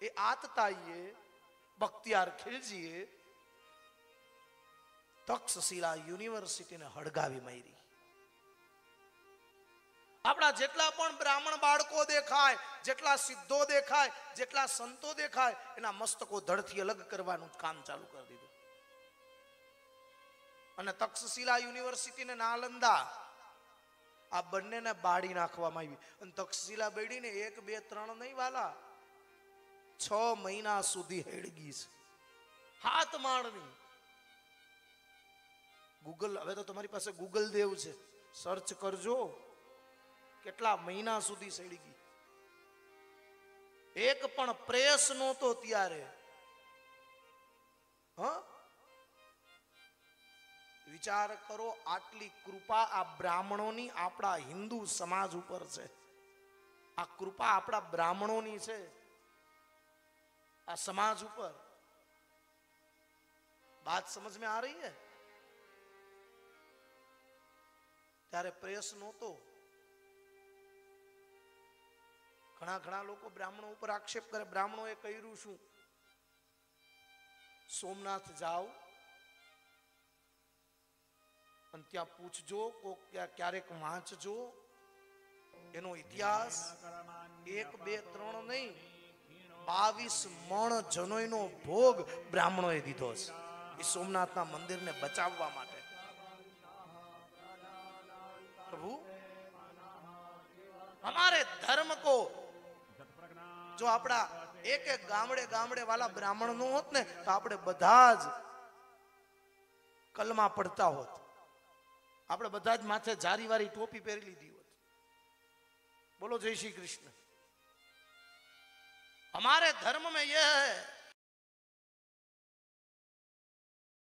એ આતતાઈએ બખ્તિયાર ખિલજીએ તક્ષશિલા યુનિવર્સિટીને હળગાવી મારી. આપણા જેટલા પણ બ્રાહ્મણ બાળકો દેખાય, જેટલા સિદ્ધો દેખાય, જેટલા સંતો દેખાય, એના મસ્તકો ધડથી અલગ કરવાનું કામ ચાલુ કરી દીધું. અને તક્ષશિલા યુનિવર્સિટી ને નાલંદા આ બંનેને બાળી નાખવામાં આવી. અને તક્ષશિલા બેડીને 1 2 3 નહીં વાલા, 6 મહિના સુધી હેડગી છે. 7 માળની. ગૂગલ, હવે તો તમારી પાસે ગૂગલ દેવ છે, સર્ચ કરજો કેટલા મહિના સુધી સડી. એક પણ પ્રેસ નહોતો ત્યારે. વિચાર કરો, આટલી કૃપા આ બ્રાહ્મણોની આપણા હિન્દુ સમાજ ઉપર છે. આ કૃપા આપણા બ્રાહ્મણોની છે આ સમાજ ઉપર. बात समझ में आ रही है? ત્યારે પ્રેસ નહોતો. ઘણા ઘણા લોકો બ્રાહ્મણો ઉપર આક્ષેપ કરે, બ્રાહ્મણોએ કર્યું શું? સોમનાથ જાઓ અને ત્યાં પૂછજો, ક્યારેક વાંચજો એનો ઇતિહાસ. 1 2 3 નહીં, 22 મણ જનોઈનો ભોગ બ્રાહ્મણોએ દીધો છે એ સોમનાથના મંદિરને બચાવવા માટે. प्रभु हमारे धर्म को, जो अपना एक एक गामड़े गामड़े वाला ब्राह्मण नो होत ने तो આપણે બધા જ કલમા પડતા હોત, આપણે બધા જ માથે જારીવારી ટોપી પહેરી લીધી હોત. બોલો जय श्री कृष्ण. हमारे धर्म में यह है